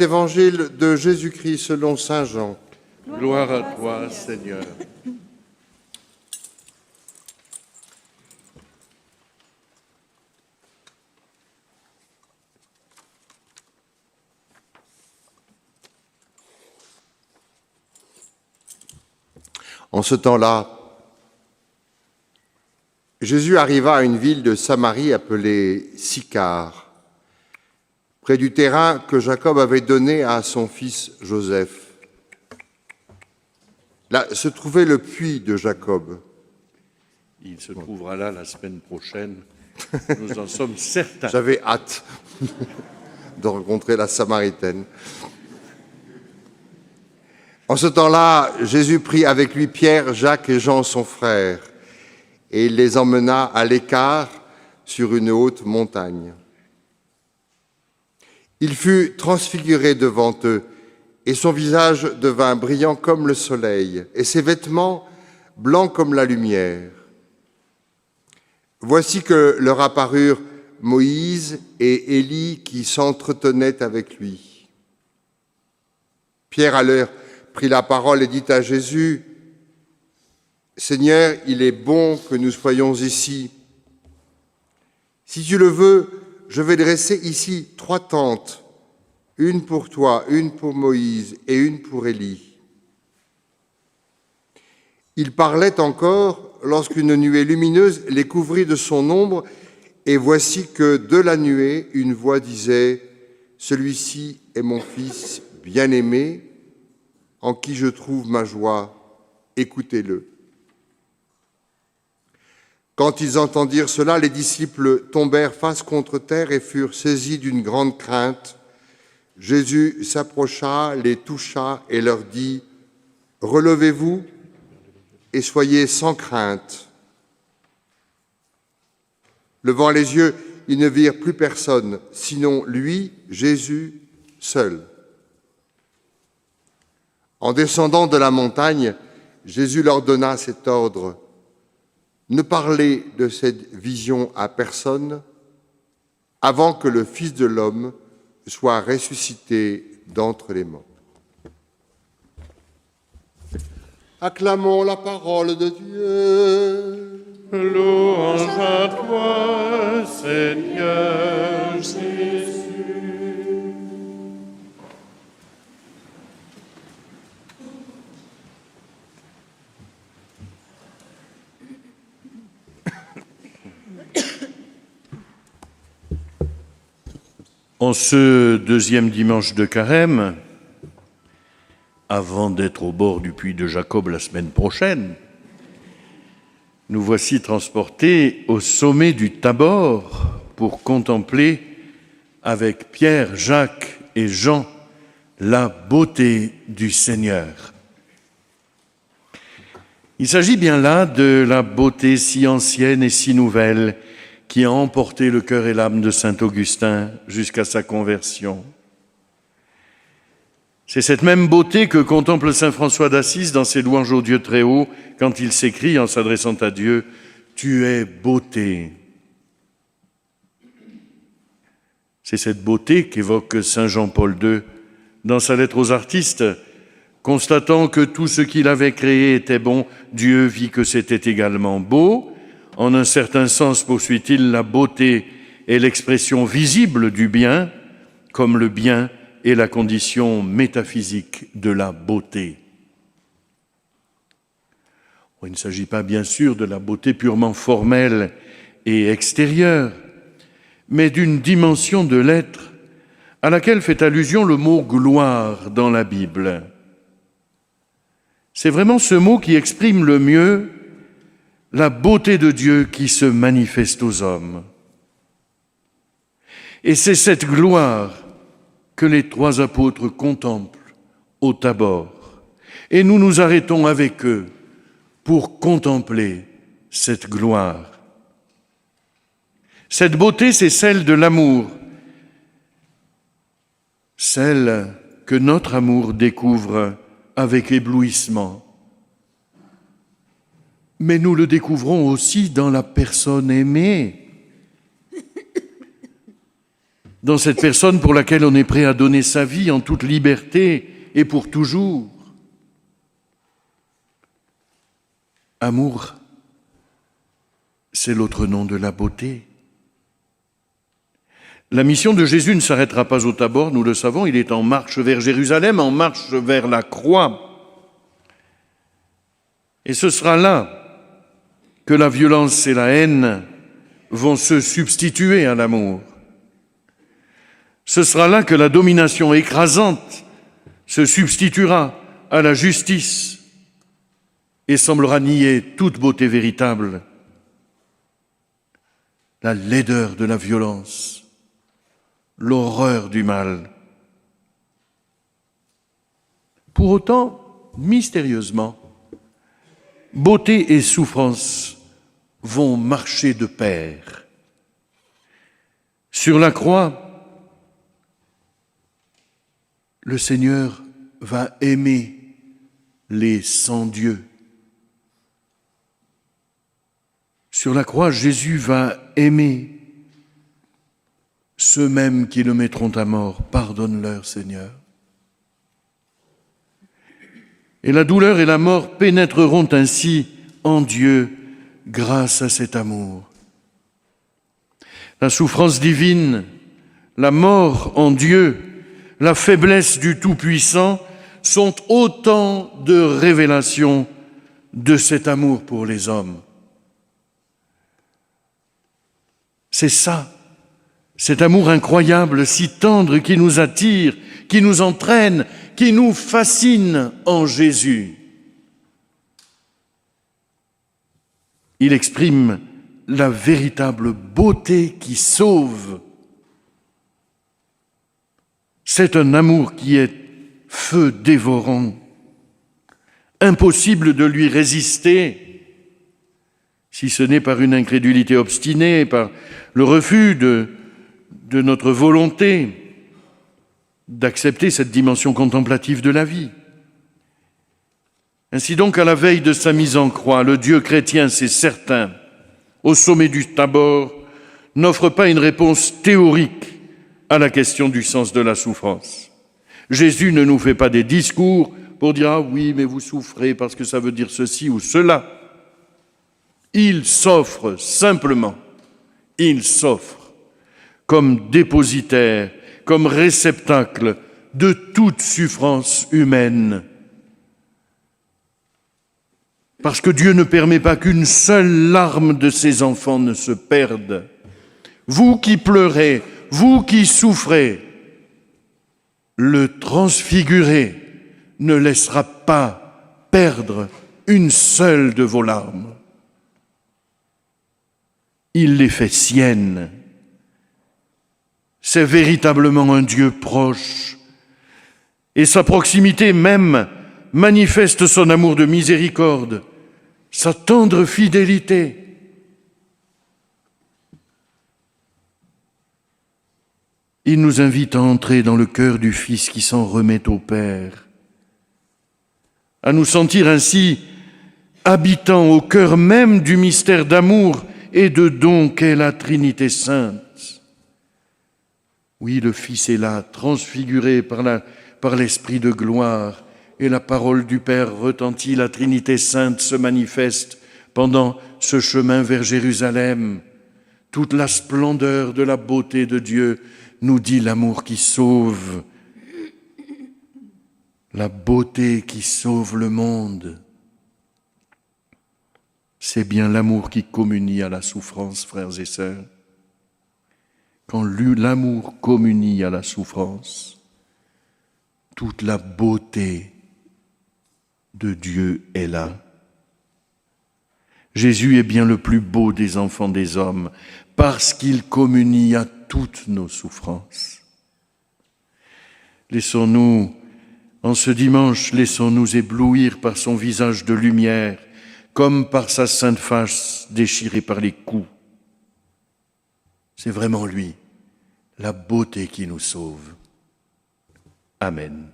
évangile de Jésus-Christ selon saint Jean. Gloire à toi, Seigneur. En ce temps-là, Jésus arriva à une ville de Samarie appelée Sychar, près du terrain que Jacob avait donné à son fils Joseph. Là se trouvait le puits de Jacob. Il se trouvera là la semaine prochaine. Nous en sommes certains. J'avais hâte de rencontrer la Samaritaine. En ce temps-là, Jésus prit avec lui Pierre, Jacques et Jean, son frère, et il les emmena à l'écart sur une haute montagne. Il fut transfiguré devant eux, et son visage devint brillant comme le soleil, et ses vêtements blancs comme la lumière. Voici que leur apparurent Moïse et Élie qui s'entretenaient avec lui. Pierre alors prit la parole et dit à Jésus, « Seigneur, il est bon que nous soyons ici. Si tu le veux, je vais dresser ici 3 tentes, une pour toi, une pour Moïse et une pour Élie. » Il parlait encore lorsqu'une nuée lumineuse les couvrit de son ombre, et voici que de la nuée, une voix disait, « Celui-ci est mon Fils bien-aimé, en qui je trouve ma joie, écoutez-le. » Quand ils entendirent cela, les disciples tombèrent face contre terre et furent saisis d'une grande crainte. Jésus s'approcha, les toucha et leur dit, « Relevez-vous et soyez sans crainte. » Levant les yeux, ils ne virent plus personne, sinon lui, Jésus, seul. En descendant de la montagne, Jésus leur donna cet ordre, « Ne parlez de cette vision à personne avant que le Fils de l'homme soit ressuscité d'entre les morts. » Acclamons la parole de Dieu. Louange à toi, Seigneur Jésus. En ce deuxième dimanche de Carême, avant d'être au bord du puits de Jacob la semaine prochaine, nous voici transportés au sommet du Tabor pour contempler avec Pierre, Jacques et Jean la beauté du Seigneur. Il s'agit bien là de la beauté si ancienne et si nouvelle qui a emporté le cœur et l'âme de saint Augustin jusqu'à sa conversion. C'est cette même beauté que contemple saint François d'Assise dans ses louanges au Dieu très haut, quand il s'écrie en s'adressant à Dieu, « Tu es beauté ». C'est cette beauté qu'évoque saint Jean-Paul II dans sa lettre aux artistes, constatant que tout ce qu'il avait créé était bon, Dieu vit que c'était également beau. En un certain sens, poursuit-il, la beauté est l'expression visible du bien, comme le bien est la condition métaphysique de la beauté. Il ne s'agit pas bien sûr de la beauté purement formelle et extérieure, mais d'une dimension de l'être à laquelle fait allusion le mot « gloire » dans la Bible. C'est vraiment ce mot qui exprime le mieux la beauté de Dieu qui se manifeste aux hommes. Et c'est cette gloire que les 3 apôtres contemplent au Tabor. Et nous nous arrêtons avec eux pour contempler cette gloire. Cette beauté, c'est celle de l'amour, celle que notre amour découvre avec éblouissement. Mais nous le découvrons aussi dans la personne aimée. dans cette personne pour laquelle on est prêt à donner sa vie en toute liberté et pour toujours. Amour, c'est l'autre nom de la beauté. La mission de Jésus ne s'arrêtera pas au Tabor, nous le savons, il est en marche vers Jérusalem, en marche vers la croix. Et ce sera là que la violence et la haine vont se substituer à l'amour. Ce sera là que la domination écrasante se substituera à la justice et semblera nier toute beauté véritable. La laideur de la violence, l'horreur du mal. Pour autant, mystérieusement, beauté et souffrance vont marcher de pair. Sur la croix, le Seigneur va aimer les sans-dieux. Sur la croix, Jésus va aimer ceux mêmes qui le mettront à mort. Pardonne-leur, Seigneur. Et la douleur et la mort pénétreront ainsi en Dieu grâce à cet amour. La souffrance divine, la mort en Dieu, la faiblesse du Tout-Puissant sont autant de révélations de cet amour pour les hommes. C'est ça, cet amour incroyable, si tendre, qui nous attire, qui nous entraîne, qui nous fascine en Jésus. Il exprime la véritable beauté qui sauve. C'est un amour qui est feu dévorant, impossible de lui résister, si ce n'est par une incrédulité obstinée, par le refus de notre volonté d'accepter cette dimension contemplative de la vie. Ainsi donc, à la veille de sa mise en croix, le Dieu chrétien, c'est certain, au sommet du Tabor, n'offre pas une réponse théorique à la question du sens de la souffrance. Jésus ne nous fait pas des discours pour dire « Ah oui, mais vous souffrez parce que ça veut dire ceci ou cela ». Il s'offre simplement, il s'offre comme dépositaire, comme réceptacle de toute souffrance humaine. Parce que Dieu ne permet pas qu'une seule larme de ses enfants ne se perde. Vous qui pleurez, vous qui souffrez, le transfiguré ne laissera pas perdre une seule de vos larmes. Il les fait siennes. C'est véritablement un Dieu proche. Et sa proximité même manifeste son amour de miséricorde, sa tendre fidélité. Il nous invite à entrer dans le cœur du Fils qui s'en remet au Père, à nous sentir ainsi habitants au cœur même du mystère d'amour et de don qu'est la Trinité sainte. Oui, le Fils est là, transfiguré par l'Esprit de gloire, et la parole du Père retentit, la Trinité sainte se manifeste pendant ce chemin vers Jérusalem. Toute la splendeur de la beauté de Dieu nous dit l'amour qui sauve, la beauté qui sauve le monde. C'est bien l'amour qui communie à la souffrance, frères et sœurs. Quand l'amour communie à la souffrance, toute la beauté de Dieu est là. Jésus est bien le plus beau des enfants des hommes, parce qu'il communie à toutes nos souffrances. Laissons-nous, en ce dimanche, laissons-nous éblouir par son visage de lumière, comme par sa sainte face déchirée par les coups. C'est vraiment lui, la beauté qui nous sauve. Amen.